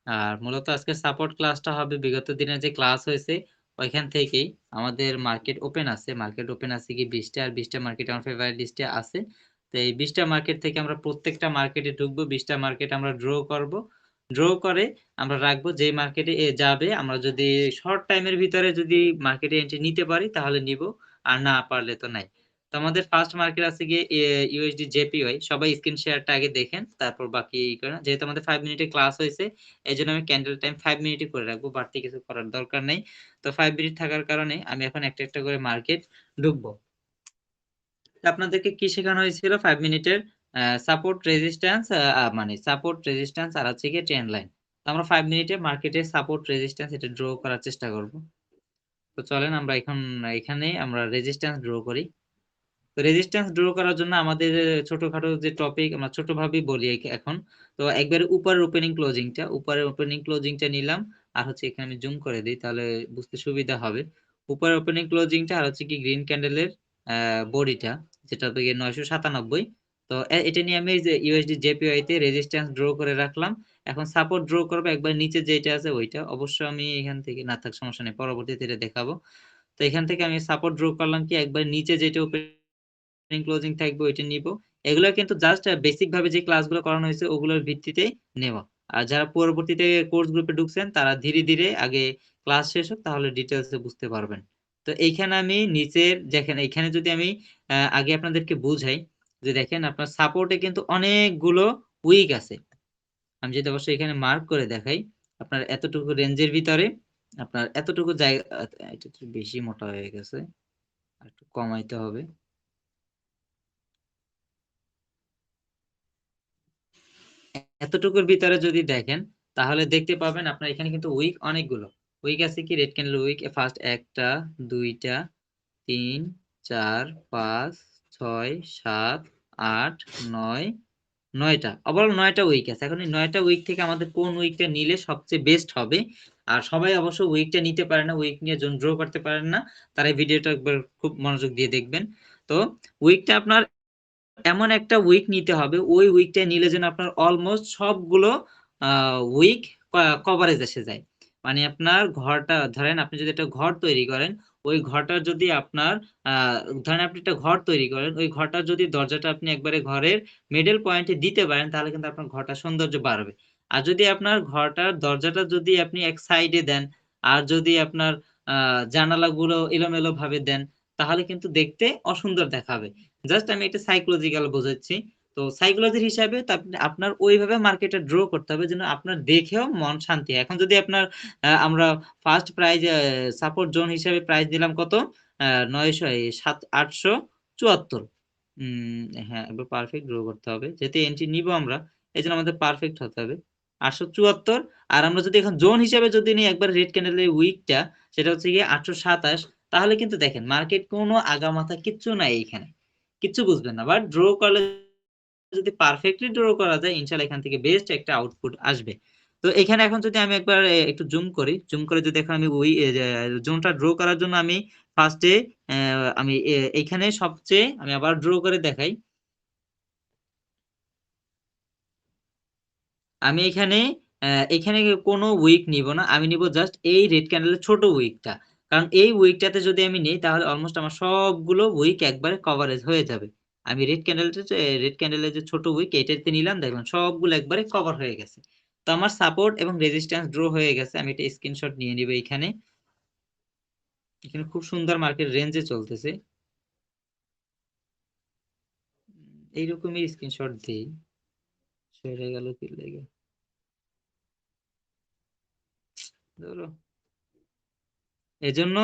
আর মূলত আজকে সাপোর্ট ক্লাসটা হবে বিগত দিনে যে ক্লাস হয়েছে ওইখান থেকেই। আমাদের মার্কেট ওপেন আছে কি 20টা, আর 20টা মার্কেট আমার ফেভারিট লিস্টে আছে। তো এই 20টা মার্কেট থেকে আমরা প্রত্যেকটা মার্কেটে ঢুকবো, 20টা মার্কেট আমরা ড্র করব। ড্র করে আমরা রাখবো, যে মার্কেটে যাবে আমরা যদি শর্ট টাইমের ভিতরে যদি মার্কেটে এন্ট্রি নিতে পারি তাহলে নিব, আর না পারলে তো নাই। তো আমাদের ফার্স্ট মার্কেট আছে গিয়ে ইউএসডি জেপিওয়াই। সবাই স্ক্রিন শেয়ারটা আগে দেখেন, তারপর বাকি করেন। যেহেতু আমাদের 5 মিনিটের ক্লাস হয়েছে এই জন্য আমি ক্যান্ডেল টাইম 5 মিনিটই করে রাখবো, বাড়তি কিছু করার দরকার নেই। তো 5 মিনিট থাকার কারণে আমি এখন একটা একটা করে মার্কেট ঢুকবো। আপনাদেরকে কি শেখানো হয়েছিল 5 মিনিটের? সাপোর্ট রেজিস্ট্যান্স, মানে সাপোর্ট রেজিস্ট্যান্স আর হচ্ছে গিয়ে ট্রেন্ড লাইন। তো আমরা 5 মিনিটে মার্কেটের সাপোর্ট রেজিস্ট্যান্স এটা ড্র করার চেষ্টা করব। তো চলেন আমরা এখন এখানে আমরা রেজিস্ট্যান্স ড্র করি। তো রেজিস্ট্যান্স ড্র করার জন্য আমাদের ছোটখাটো যে টপিক আমরা ছোটভাবেই বলি এখন। তো একবারে উপরের ওপেনিং ক্লোজিংটা নিলাম, আর হচ্ছে এখানে আমি জুম করে দিই তাহলে বুঝতে সুবিধা হবে। উপরের ওপেনিং ক্লোজিংটা আর হচ্ছে কি গ্রিন ক্যান্ডেলের বডিটা, যেটা হবে গিয়ে 997। তো এটা নিয়ে আমি এই যে ইউএসডি জেপিওয়াই তে রেজিস্ট্যান্স ড্র করে রাখলাম। এখন সাপোর্ট ড্র করবো একবার নিচে যেটা আছে ওইটা। অবশ্য আমি এখান থেকে না থাক সমস্যা নেই, পরবর্তীতে এটা দেখাবো। তো এখান থেকে আমি সাপোর্ট ড্র করলাম কি একবার নিচে যেটা ক্লোজিং থাকবে ওইটা নিব। এগুলো কিন্তু জাস্ট বেসিক ভাবে যে ক্লাসগুলো করানো হয়েছে ওগুলোর ভিত্তিতে নেওয়া। আর যারা পরবর্তীতে কোর্স গ্রুপে ঢুকছেন তারা ধীরে ধীরে আগে ক্লাস শেষ হোক তাহলে ডিটেলসে বুঝতে পারবেন। তো এইখানে আমি নিচের দেখেন, এইখানে যদি আমি আগে আপনাদেরকে বুঝাই যে দেখেন আপনার সাপোর্টে কিন্তু অনেকগুলো উইক আছে। আমি যদি অবশ্যই এখানে মার্ক করে দেখাই, আপনার এতটুকু রেঞ্জের ভিতরে আপনার এতটুকু জায়গা, এটা একটু বেশি মোটা হয়ে গেছে, আর একটু কমাইতে হবে। এতটুকুর ভিতরে যদি দেখেন তাহলে দেখতে পাবেন আপনার এখানে কিন্তু উইক অনেকগুলো। উইক আছে কি রেড ক্যান্ডেল উইক ফার্স্ট একটা, দুইটা, তিন, চার, পাঁচ, ছয়, সাত, আট, নয়, 9টা। ওভারঅল 9টা উইক আছে। এখন এই 9টা উইক থেকে আমাদের কোন উইকটা নিলে সবচেয়ে বেস্ট হবে, আর সবাই অবশ্য উইকটা নিতে পারে না, উইক নিয়ে ড্র করতে পারেন না, তারা এই ভিডিওটা একবার খুব মনোযোগ দিয়ে দেখবেন। তো উইকটা আপনার এমন একটা উইক নিতে হবে, ওই উইকটা নিলে যেন আপনার অলমোস্ট সবগুলো উইক কভারেজ এসে যায়। মানে আপনার ঘরটা ধরেন, আপনি যদি একটা ঘর তৈরি করেন, ওই ঘরটার যদি আপনার আহ ধরেন আপনি একটা ঘর তৈরি করেন, ওই ঘরটার যদি দরজাটা আপনি একবারে ঘরের মিডল পয়েন্টে দিতে পারেন তাহলে কিন্তু আপনার ঘরটা সৌন্দর্য বাড়বে। আর যদি আপনার ঘরটার দরজাটা যদি আপনি এক সাইডে দেন, আর যদি আপনার জানালাগুলো এলোমেলো ভাবে দেন, তাহলে কিন্তু দেখতে অসুন্দর দেখাবে। জাস্ট আমি একটা সাইকোলজিক্যাল বোঝাচ্ছি। তো সাইকোলজির হিসাবে তো আপনার ওইভাবে মার্কেটে ড্র করতে হবে যেন আপনার দেখেও মন শান্তি হয়। এখন যদি আপনার আমরা ফার্স্ট প্রাইজ সাপোর্ট জোন হিসাবে প্রাইজ দিলাম কত, 874। হ্যাঁ, এবার পারফেক্ট ড্র করতে হবে যেহেতু এন্ট্রি নিব আমরা, এই জন্য আমাদের পারফেক্ট হতে হবে। 874। আর আমরা যদি এখন জোন হিসাবে যদি নিই একবার রেড ক্যান্ডেলের উইকটা, সেটা হচ্ছে গিয়ে 827। তাহলে কিন্তু দেখেন মার্কেট কোনো আগামাথা কিচ্ছু নাই, এইখানে কিচ্ছু বুঝবেন না। বাট ড্র করলে যদি পারফেক্টলি ড্র করা যায় ইনশাল্লাহ এখান থেকে বেস্ট একটা আউটপুট আসবে। তো এখানে এখন যদি আমি একবার একটু জুম করি, জুম করে যদি এখন আমি ওই জোনটা ড্র করার জন্য আমি ফার্স্টে আমি এইখানে সবচেয়ে আমি আবার ড্র করে দেখাই। আমি এখানে এখানে কোনো উইক নিব না, আমি নিব জাস্ট এই রেড ক্যান্ডেলের ছোট উইকটা। কারণ এই উইকটাতে যদি আমি নিই তাহলে অলমোস্ট আমার সবগুলো উইক একবারে কভারেজ হয়ে যাবে। আমি রেড ক্যান্ডেলের যে ছোট উইক এটাতে নিলাম, দেখলাম সবগুলো একবারে কভার হয়ে গেছে। তো আমার সাপোর্ট এবং রেজিস্ট্যান্স ড্র হয়ে গেছে। আমি এটা স্ক্রিনশট নিয়ে নিব। এখানে এখানে খুব সুন্দর মার্কেট রেঞ্জে চলতেছে। এইরকমই স্ক্রিনশট দিই, সরে গেল কি লেগে, ধরো। এজন্য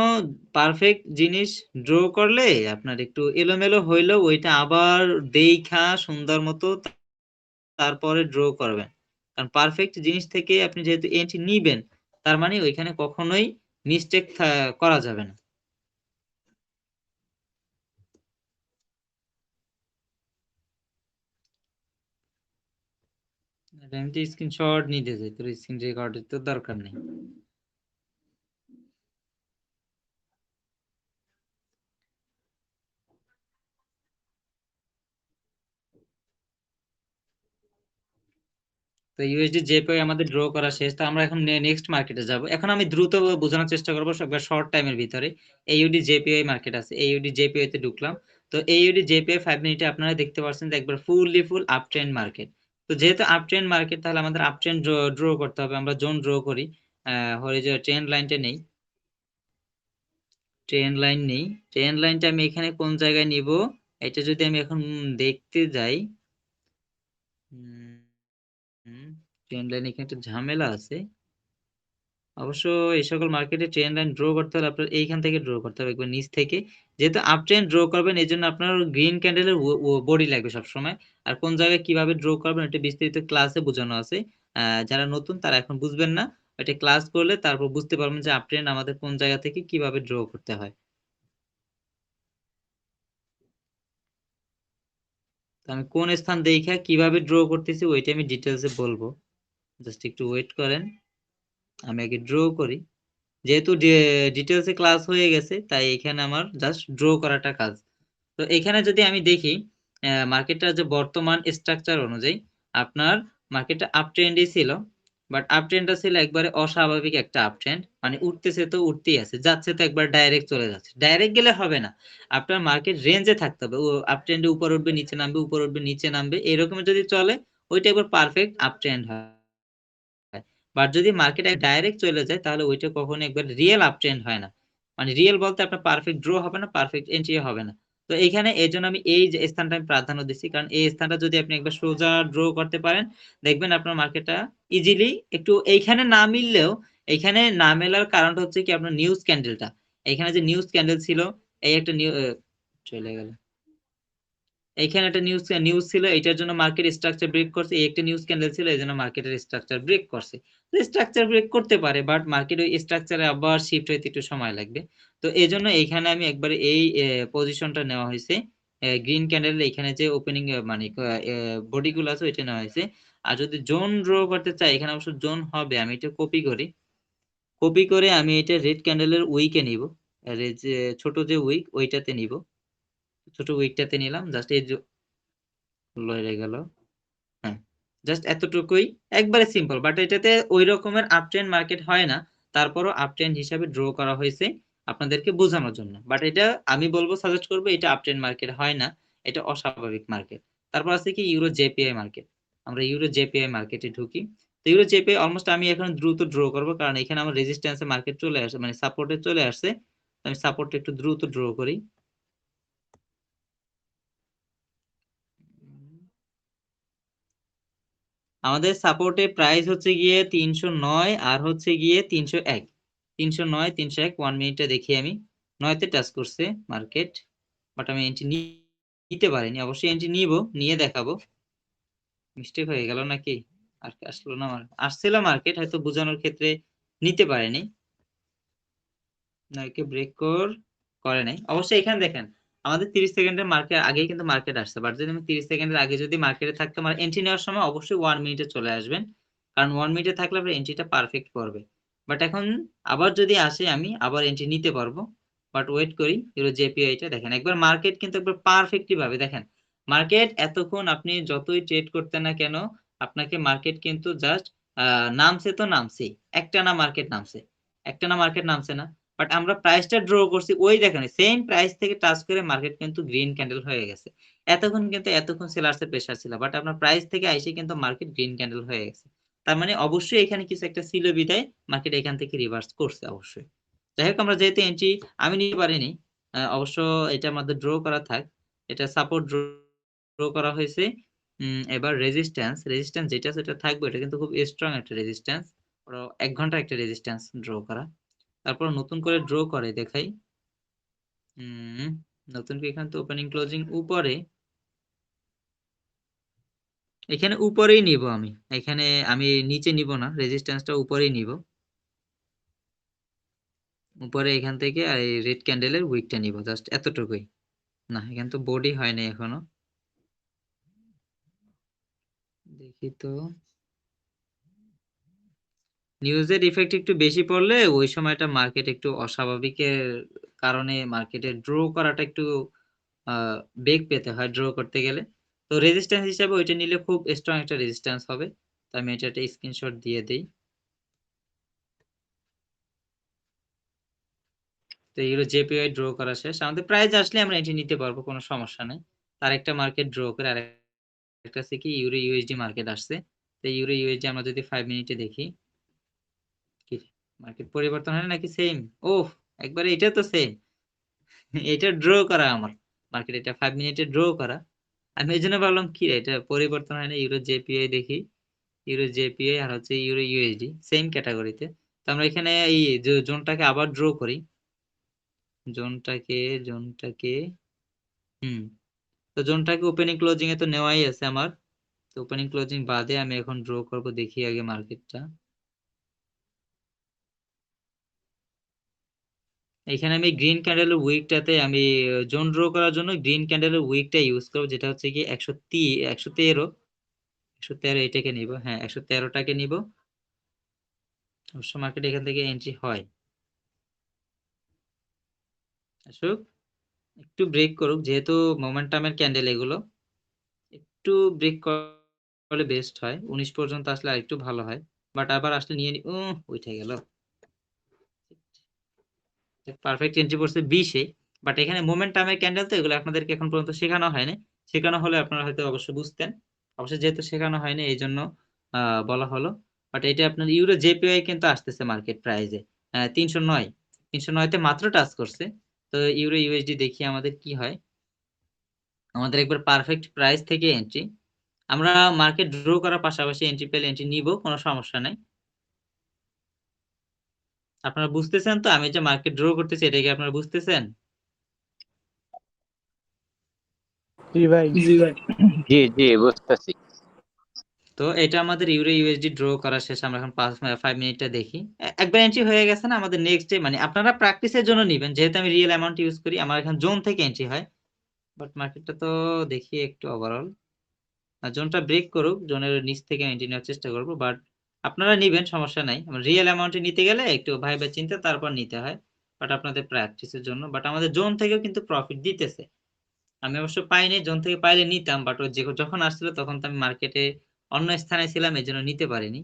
পারফেক্ট জিনিস ড্র করলে আপনার একটু এলোমেলো হইলেও ওইটা আবার দেইখা সুন্দর মতো তারপরে ড্র করবেন। কারণ পারফেক্ট জিনিস থেকে আপনি যেহেতু এন্ট্রি নিবেন, তার মানে ওইখানে কখনোই মিস্টেক করা যাবে না। আমি তো স্ক্রিনশট নিতে চাই, তোর স্ক্রিন রেকর্ডের তো দরকার নেই। তো ইউএসডি জেপিওয়াই আমাদের ড্র করা শেষ। তো আমরা এখন নেক্সট মার্কেটে যাব। এখন আমি দ্রুত বোঝানোর চেষ্টা করবো শর্ট টাইমের ভিতরে। এইউডি জেপিওয়াই মার্কেট আছে, এইউডি জেপিওয়াই তে ঢুকলাম। তো এইউডি জেপিওয়াই 5 মিনিটে আপনারা দেখতে পাচ্ছেন যে একবার ফুল আপ ট্রেন্ড মার্কেট। তো যেহেতু আপ ট্রেন্ড মার্কেট, তাহলে আমাদের আপ ট্রেন্ড ড্র করতে হবে। আমরা জোন ড্র করি, হরিজন্টাল ট্রেন্ড লাইনটা নেই, ট্রেন্ড লাইন নেই। ট্রেন্ড লাইনটা আমি এখানে কোন জায়গায় নিব, এটা যদি আমি এখন দেখতে যাই, ট্রেন্ড লাইন এখানে একটা ঝামেলা আছে। অবশ্য এই সকল মার্কেটে ট্রেন্ড লাইন ড্র করতে হলে আপনার এইখান থেকে ড্র করতে হবে, একবার নিচ থেকে। যেহেতু আপ ট্রেন্ড ড্র করবেন, এই জন্য আপনার গ্রিন ক্যান্ডেলের বডি লাগবে সবসময়। আর কোন জায়গায় কিভাবে ড্র করবেন এটা বিস্তারিত ক্লাসে বোঝানো আছে। যারা নতুন তারা এখন বুঝবেন না, এটা ক্লাস করলে তারপর বুঝতে পারবেন যে আপ ট্রেন্ড আমাদের কোন জায়গা থেকে কিভাবে ড্র করতে হয়। তো আমি কোন স্থান দেখে কিভাবে ড্র করতেছি ওইটা আমি ডিটেলসে বলবো, জাস্ট একটু ওয়েট করেন। আমি আগে ড্র করি। যেহেতু ডিটেলসে ক্লাস হয়ে গেছে, তাই এখানে আমার জাস্ট ড্র করাটা কাজ। তো এখানে যদি আমি দেখি মার্কেটটা যে বর্তমান স্ট্রাকচার অনুযায়ী আপনার মার্কেটটা আপ ট্রেন্ডই ছিল, বাট আপ ট্রেন্ডটা ছিল একবারে অস্বাভাবিক একটা আপ ট্রেন্ড। মানে উঠতেছে তো উঠতেই আছে, যাচ্ছে তো একবার ডাইরেক্ট চলে যাচ্ছে। ডাইরেক্ট গেলে হবে না, আপনার মার্কেট রেঞ্জে থাকতে হবে। ও আপ ট্রেন্ডে উপর উঠবে নিচে নামবে, উপর উঠবে নিচে নামবে, এরকম যদি চলে ওইটা একবার পারফেক্ট আপ ট্রেন্ড হয়। বাট যদি মার্কেট ডাইরেক্ট চলে যায়, তাহলে ওইটা কখনো একবার রিয়েল আপ ট্রেন্ড হয় না। মানে রিয়েল বলতে আপনার পারফেক্ট ড্র হবে না, পারফেক্ট এন্ট্রি হবে না। তো এইখানে এই জন্য আমি এই যে স্থানটা আমি প্রাধান্য দিচ্ছি, কারণ এই স্থানটা যদি আপনি একবার সোজা ড্র করতে পারেন, দেখবেন আপনার মার্কেটটা ইজিলি একটু এইখানে না মিললেও, এইখানে না মেলার কারণটা হচ্ছে কি আপনার নিউজ ক্যান্ডেলটা। এখানে যে নিউজ ক্যান্ডেল ছিল, এই একটা চলে গেল, এইখানে একটা নিউজ নিউজ ছিল, এটার জন্য মার্কেট স্ট্রাকচার ব্রেক করছে। এই একটা নিউজ ক্যান্ডেল ছিল, এই জন্য মার্কেটের স্ট্রাকচার ব্রেক করছে। তো স্ট্রাকচার ব্রেক করতে পারে, বাট মার্কেট ওই স্ট্রাকচারে আবার শিফট হইতে একটু সময় লাগবে। তো এই জন্য এইখানে আমি একবারে এই পজিশনটা নেওয়া হয়েছে। গ্রিন ক্যান্ডেল এখানে যে ওপেনিং মানে বডি গুলো আছে ওইটা নেওয়া হয়েছে। আর যদি জোন ড্র করতে চাই, এখানে অবশ্য জোন হবে, আমি এটা কপি করি। কপি করে আমি এটা রেড ক্যান্ডেলের উইকে নিব, যে ছোট যে উইক ওইটাতে নিব, ছোট উইকটাতে নিলাম। জাস্ট এই লয়ে গেল, হ্যাঁ, জাস্ট এতটুকুই, একবারে সিম্পল। বাট এটাতে ওই রকমের আপ ট্রেন্ড মার্কেট হয় না, তারপরও আপ ট্রেন্ড হিসাবে ড্র করা হয়েছে আপনাদেরকে বোঝানোর জন্য। বাট এটা আমি বলবো, সাজেস্ট করবো, এটা আপ ট্রেন্ড মার্কেট হয় না, এটা অস্বাভাবিক মার্কেট। তারপর আছে কি ইউরো জেপিআই মার্কেট। আমরা ইউরো জেপিআই মার্কেটে ঢুকি। তো ইউরো জেপিআই অলমোস্ট আমি এখন দ্রুত ড্র করবো, কারণ এখানে আমার রেজিস্ট্যান্সে মার্কেট চলে আসে, মানে সাপোর্টে চলে আসছে। আমি সাপোর্টটা একটু দ্রুত ড্র করি। আমাদের সাপোর্টে প্রাইস হচ্ছে গিয়ে 309 আর হচ্ছে গিয়ে 301। 309 301 1 মিনিটে দেখি আমি, 9তে টাচ করছে মার্কেট। বাট আমি এন্ট্রি নিতে পারিনি, অবশ্যই এন্ট্রি নিব, নিয়ে দেখাবো। মিস্টেক হয়ে গেল নাকি, আর আসলো না, আসছিল মার্কেট, হয়তো বোঝানোর ক্ষেত্রে নিতে পারেনি, নাকি ব্রেক করে নাই। অবশ্যই এখানে দেখেন আমাদের 30 সেকেন্ডের মার্কেট আগেই কিন্তু মার্কেট আসছে। বাট যদি আমি 30 সেকেন্ডের আগে যদি মার্কেটে থাকতাম, আর এন্ট্রি নেওয়ার সময় অবশ্যই 1 মিনিটে চলে আসবেন, কারণ 1 মিনিটে থাকলে আপনার এন্ট্রিটা পারফেক্ট করবে। বাট এখন আবার যদি আসে, আমি আবার এন্ট্রি নিতে পারবো। বাট ওয়েট করি। এগুলো জেপিআইটা দেখেন, একবার মার্কেট কিন্তু একবার পারফেক্টলি ভাবে দেখেন, মার্কেট এতক্ষণ আপনি যতই ট্রেড করতেন না কেন, আপনাকে মার্কেট কিন্তু জাস্ট নামছে তো নামছেই, একটানা মার্কেট নামছে, একটানা মার্কেট নামছে না। বাট আমরা প্রাইসটা ড্র করছি, ওই দেখেন সেম প্রাইস থেকে টাচ করে মার্কেট কিন্তু গ্রিন ক্যান্ডেল হয়ে গেছে। এতক্ষণ সেলার্স এর প্রেসার ছিল, বাট আপনার প্রাইস থেকে আইসে কিন্তু মার্কেট গ্রিন ক্যান্ডেল হয়ে গেছে। তার মানে অবশ্যই এখানে কিছু একটা ছিল বিদায় মার্কেট এখান থেকে রিভার্স করছে অবশ্যই। যাই হোক, আমরা যেহেতু এন্ট্রি আমি নিতে পারিনি, অবশ্য এটার মধ্যে ড্র করা থাক। এটা সাপোর্ট ড্র করা হয়েছে। এবার রেজিস্ট্যান্স, রেজিস্ট্যান্স যেটা সেটা থাকবে, এটা কিন্তু খুব স্ট্রং একটা রেজিস্ট্যান্স। 1 ঘন্টা একটা রেজিস্ট্যান্স ড্র করা। তারপর নতুন করে ড্র করে দেখাই। নতুন কি এখানে তো ওপেনিং ক্লোজিং উপরে, এখানে উপরেই নিব আমি, এখানে আমি নিচে নিব না, রেজিস্ট্যান্সটা উপরেই নিব, উপরে এখান থেকে। আর এই রেড ক্যান্ডেলের উইকটা নিব, জাস্ট এতটুকুই। না, এখানে তো বডি হয়নি এখনো, দেখি তো। নিউজের ইফেক্ট একটু বেশি পড়লে ওই সময়টা মার্কেট একটু অস্বাভাবিকের কারণে মার্কেটে ড্র করাটা একটু বেগ পেতে হয় ড্র করতে গেলে। তো রেজিস্ট্যান্স হিসাবে ওইটা নিলে খুব স্ট্রং একটা রেজিস্ট্যান্স হবে। তো আমি এটা একটা স্ক্রিনশট দিয়ে দিই। তো এগুলো জেপিওয়াই ড্র করা শেষ। আমাদের প্রাইস আসলে আমরা এন্ট্রি নিতে পারবো, কোনো সমস্যা নাই। তার একটা মার্কেট ড্র করে আরেকটা আছে কি ইউরো ইউএসডি মার্কেট আসছে। তো ইউরো ইউএসডি আমরা যদি 5 মিনিটে দেখি, কি মার্কেট পরিবর্তন হয় নাকি সেম? ওহ! একবারে এটা তো সেম। এটা ড্র করা আমার মার্কেট, এটা 5 মিনিটে ড্র করা। আমি এইজন্য ভাবলাম কি এটা পরিবর্তন হয় না। ইউরো জেপিওয়াই দেখি, ইউরো জেপিওয়াই আর হচ্ছে ইউরো ইউএসডি সেম ক্যাটাগরিতে। তো আমরা এখানে এই জোনটাকে আবার ড্র করি। জোনটাকে হুম, তো জোনটাকে ওপেনিং ক্লোজিং এ তো নেওয়াই আছে আমার। তো ওপেনিং ক্লোজিং বাদে আমি এখন ড্র করব, দেখি আগে মার্কেটটা। এখানে আমি গ্রিন ক্যান্ডেলের উইকটাতে আমি জোন ড্র করার জন্য গ্রিন ক্যান্ডেলের উইকটা ইউজ করব, যেটা হচ্ছে কি 113 এটাকে নিব। হ্যাঁ, 113টাকে নিব। অবশ্য মার্কেট এখান থেকে এন্ট্রি হয়, আসুক একটু ব্রেক করুক, যেহেতু মোমেন্টামের ক্যান্ডেল এগুলো একটু ব্রেক করলে বেস্ট হয়। 19 পর্যন্ত আসলে আরেকটু ভালো হয়, বাট আবার আসলে নিয়ে উঠে গেল। পারফেক্ট এন্ট্রি পড়ছে 20-এ, বাট এখানে মোমেন্টামের ক্যান্ডেল তো এগুলো আপনাদেরকে এখন পর্যন্ত শেখানো হয়নি। শেখানো হলে আপনারা হয়তো অবশ্যই বুঝতেন। অবশ্যই যেহেতু শেখানো হয়নি এই জন্য বলা হলো। বাট এটা আপনার ইউরো জেপিওয়াই কিন্তু আসতেছে মার্কেট প্রাইজে 309। 309-তে মাত্র টাচ করছে। তো ইউরো ইউএসডি দেখি আমাদের কি হয়। আমাদের একবার পারফেক্ট প্রাইস থেকে এন্ট্রি, আমরা মার্কেট ড্র করার পাশাপাশি এন্ট্রি পেলে এন্ট্রি নিব, কোনো সমস্যা নাই। আপনারা বুঝতেছেন তো আমি যে মার্কেট ড্র করতেছি, এটা কি আপনারা বুঝতেছেন? জি ভাই। জি জি বুঝতেছি। তো এটা আমাদের ইউরো ইউএসডি ড্র করা শেষ। আমরা এখন 5 মিনিটটা দেখি। একবার এন্ট্রি হয়ে গেছে না, আমাদের নেক্সট ডে মানে আপনারা প্র্যাকটিসের জন্য নিবেন, যেহেতু আমি রিয়েল অ্যামাউন্ট ইউজ করি, আমার এখানে জোন থেকে এন্ট্রি হয়। বাট মার্কেটটা তো দেখি একটু ওভারঅল জোনটা ব্রেক করুক, জোনের নিচ থেকে এন্ট্রি নেওয়ার চেষ্টা করব। বাট আপনারা নিবেন, সমস্যা নাই। রিয়েল অ্যামাউন্টে নিতে গেলে একটু ভাইবা চিন্তা তারপর নিতে হয়, বাট আপনাদের প্র্যাকটিসের জন্য। বাট আমাদের জোন থেকেও কিন্তু প্রফিট দিতেছে। আমি অবশ্য পাইনি, জোন থেকে পাইলে নিতাম, বাট যখন আসছিল তখন তো আমি মার্কেটে অন্য স্থানে ছিলাম, এই জন্য নিতে পারিনি।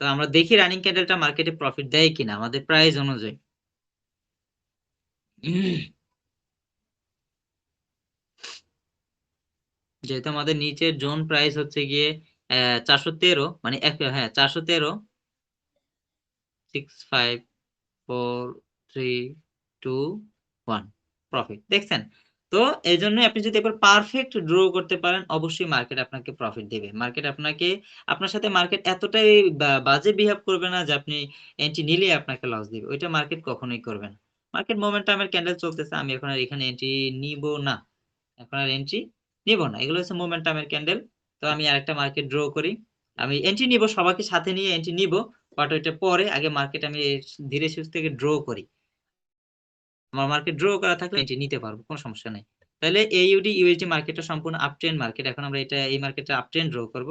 তো আমরা দেখি রানিং ক্যান্ডেলটা মার্কেটে প্রফিট দেয় কিনা আমাদের প্রাইস অনুযায়ী। যেহেতু আমাদের নিচের জোন প্রাইস হচ্ছে গিয়ে 413, মানে হ্যাঁ 413, 65432 প্রফিট দেখছেন। তো এই জন্য আপনি যদি এবার পারফেক্ট ড্র করতে পারেন, অবশ্যই মার্কেট আপনাকে প্রফিট দেবে। মার্কেট আপনাকে, আপনার সাথে মার্কেট এতটাই বাজে বিহেভ করবে না যে আপনি এন্ট্রি নিলে আপনাকে লস দিবে, ওইটা মার্কেট কখনোই করবে না। মার্কেট মোমেন্টামের ক্যান্ডেল চলতেছে, আমি এখন আর এখানে এন্ট্রি নিব না, এখন আর এন্ট্রি নিব না। এগুলো হচ্ছে মোমেন্টামের ক্যান্ডেল। তো আমি আরেকটা মার্কেট ড্র করি, আমি এন্ট্রি নিব, সবাইকে সাথে নিয়ে এন্ট্রি নিব, বাট ওইটা পরে, আগে মার্কেট আমি ধীরে সুস্থে ড্র করি। আমার মার্কেট ড্র করা থাকলে এন্ট্রি নিতে পারবো, কোনো সমস্যা নেই। তাহলে এইউডি ইউএসডি মার্কেটটা সম্পূর্ণ আপ ট্রেন্ড মার্কেট। এখন আমরা এই মার্কেটটা আপ ট্রেন্ড ড্র করব।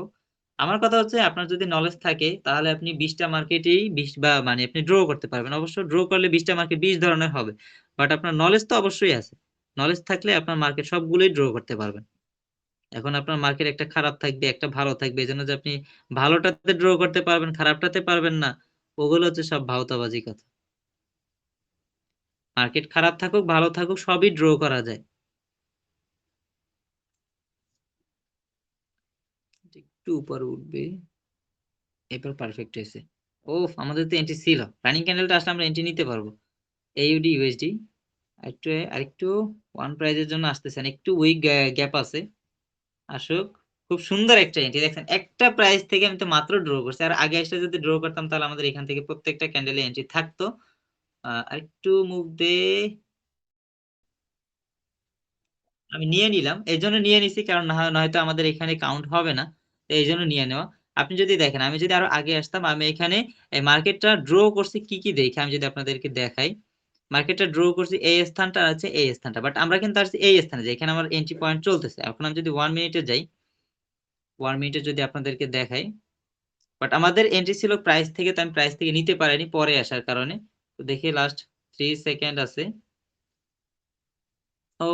আমার কথা হচ্ছে আপনার যদি নলেজ থাকে তাহলে আপনি 20টা মার্কেটেই 20 বা মানে আপনি ড্র করতে পারবেন। অবশ্য ড্র করলে 20টা মার্কেট 20 ধরনের হবে, বাট আপনার নলেজ তো অবশ্যই আছে। নলেজ থাকলে আপনার মার্কেট সবগুলোই ড্র করতে পারবেন। এখন আপনার মার্কেট একটা খারাপ থাকবে, একটা ভালো থাকবে, এই জন্য যে আপনি ভালোটাতে ড্র করতে পারবেন খারাপটাতে পারবেন না, ওগুলো হচ্ছে সব ভাওতাবাজি কথা। মার্কেট খারাপ থাকুক ভালো থাকুক সবই ড্র করা যায়। একটু উপরে উঠবে, এবার পারফেক্ট হয়েছে। ও, আমাদের তো এন্ট্রি ছিল, রানিং ক্যান্ডেলটা আসলে আমরা এন্ট্রি নিতে পারবো। এইউডি ইউএসডি আরেকটু আরেকটু ওয়ান প্রাইজের জন্য আসতেছেন, একটু উইক গ্যাপ আছে, আসুক। খুব সুন্দর একটা এন্ট্রি দেখছেন, একটা প্রাইস থেকে আমি তো মাত্র ড্র করছি, আর আগে এসে যদি ড্র করতাম তাহলে আমাদের এখান থেকে প্রত্যেকটা ক্যান্ডেলে এন্ট্রি থাকতো। আরেকটু মুভ দে, আমি নিয়ে নিলাম, এই জন্য নিয়ে নিছি কারণ নয়তো আমাদের এখানে কাউন্ট হবে না, তো এই জন্য নিয়ে নেওয়া। আপনি যদি দেখেন আমি যদি আরো আগে আসতাম, আমি এখানে মার্কেটটা ড্র করছি কি কি দেখে আমি যদি আপনাদেরকে দেখাই। মার্কেটটা ড্র করছি এই স্থানটা আছে, এই স্থানটা, বাট আমরা কিন্তু আসছি এই স্থানে যে এখানে আমার এন্ট্রি পয়েন্ট চলতেছে। এখন আমি যদি 1 মিনিটে যাই, 1 মিনিটে যদি আপনাদেরকে দেখাই, বাট আমাদের এন্ট্রি ছিল প্রাইস থেকে, তো আমি প্রাইস থেকে নিতে পারিনি পরে আসার কারণে। তো দেখি লাস্ট 3 সেকেন্ড আছে, ও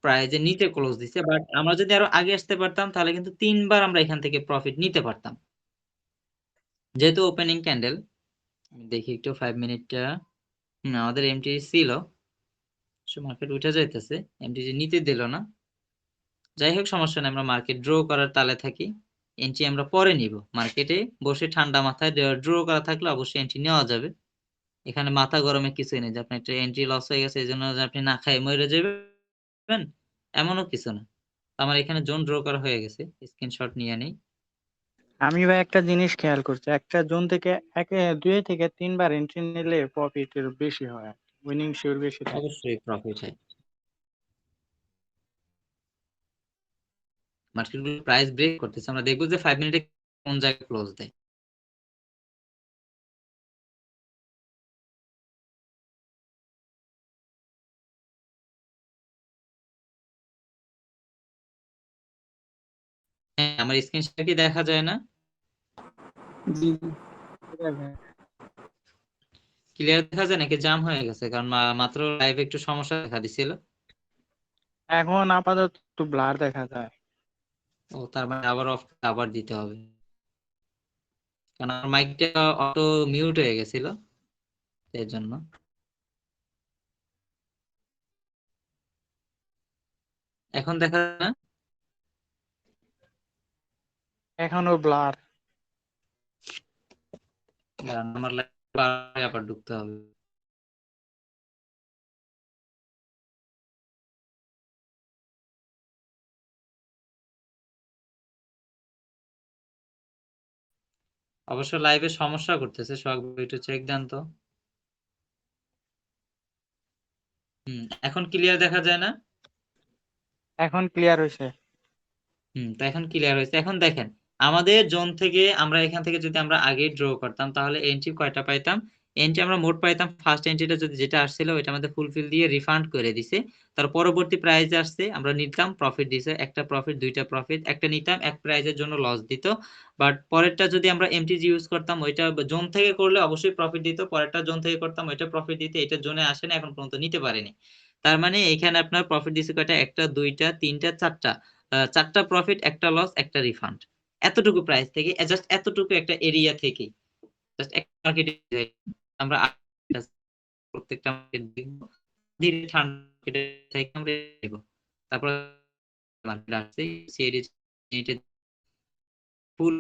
প্রাইজের নিচে ক্লোজ দিছে, বাট আমরা যদি আরো আগে আসতে পারতাম তাহলে কিন্তু 3বার আমরা এখান থেকে প্রফিট নিতে পারতাম। যেহেতু ওপেনিং ক্যান্ডেল দেখি একটু 5 মিনিটটা আমাদের এমটি ছিল মার্কেট উঠে যাইতেছে এমটি নিতে দিল না যাই হোক সমস্যা নেই আমরা মার্কেট ড্র করার তালে থাকি এন্ট্রি আমরা পরে নিব মার্কেটে বসে ঠান্ডা মাথায় ড্র করা থাকলে অবশ্যই এন্ট্রি নেওয়া যাবে এখানে মাথা গরমে কিছুই নেই যে আপনার একটা এন্ট্রি লস হয়ে গেছে এই জন্য আপনি না খাই মরে যাবেন এমনও কিছু না আমার এখানে জোন ড্র করা হয়ে গেছে স্ক্রিনশট নিয়ে নেই আমি ভাই একটা জিনিস খেয়াল করছি, একটা জোন থেকে 2 থেকে 3 বার এন্ট্রি নিলে প্রফিট এর বেশি হয়, উইনিং শিওর বেশি থাকে। অবশ্যই প্রফিট হয় মার্কেটগুলো প্রাইস ব্রেক করতেছে আমরা দেখবো যে 5 মিনিটে কোন জায়গায় ক্লোজ দেয় হ্যাঁ আমার স্ক্রিনশট কি দেখা যায় না জি ক্লিয়ার দেখা যায় নাকি জাম হয়ে গেছে কারণ মাত্র লাইভে একটু সমস্যা দেখা দিছিল এখন আপাতত একটু ব্লার দেখা যায়। ও তার মানে আবার দিতে হবে কারণ আমার মাইকটা অটো মিউট হয়ে গেছিল এর জন্য এখন দেখা যায় না এখনো ব্লার। দাঁড়ান, আমার লাইভ আবার ঢুকতে হবে অবশ্য লাইভে সমস্যা করতেছে সব একটু চেক দেন তো এখন ক্লিয়ার দেখা যায় না এখন ক্লিয়ার হয়েছে। তো এখন ক্লিয়ার হয়েছে এখন দেখেন আমাদের জোন থেকে আমরা এখান থেকে যদি আমরা আগে ড্র করতাম তাহলে এন্ট্রি কয়টা পাইতাম এন্ট্রি আমরা মোট পাইতাম ফার্স্ট এন্ট্রিটা যদি যেটা আসছিল ওইটা আমাদের ফুলফিল দিয়ে রিফান্ড করে দিছে তার পরবর্তী প্রাইজে আসছে আমরা নিতাম প্রফিট দিছে একটা প্রফিট দুইটা প্রফিট একটা নিতাম এক প্রাইজের জন্য লস দিত বাট পরেরটা যদি আমরা এমটিজি ইউজ করতাম ওইটা জোন থেকে করলে অবশ্যই প্রফিট দিত পরেরটা জোন থেকে করতাম ওইটা প্রফিট দিতে এটা জোনে আসে না এখন পর্যন্ত নিতে পারেনি তার মানে এখানে আপনার প্রফিট দিছে কয়টা একটা দুইটা তিনটা চারটা চারটা প্রফিট একটা লস একটা রিফান্ড এতটুকু প্রাইস থেকে জাস্ট এতটুকু একটা এরিয়া থেকে জাস্ট একটা মার্কেটে আমরা প্রত্যেকটা মার্কেট দেখবো ধীরে ঠান্ডা মার্কেটে থেকে আমরা দেখবো তারপর মার্কেট আসছে সিএডি ফুল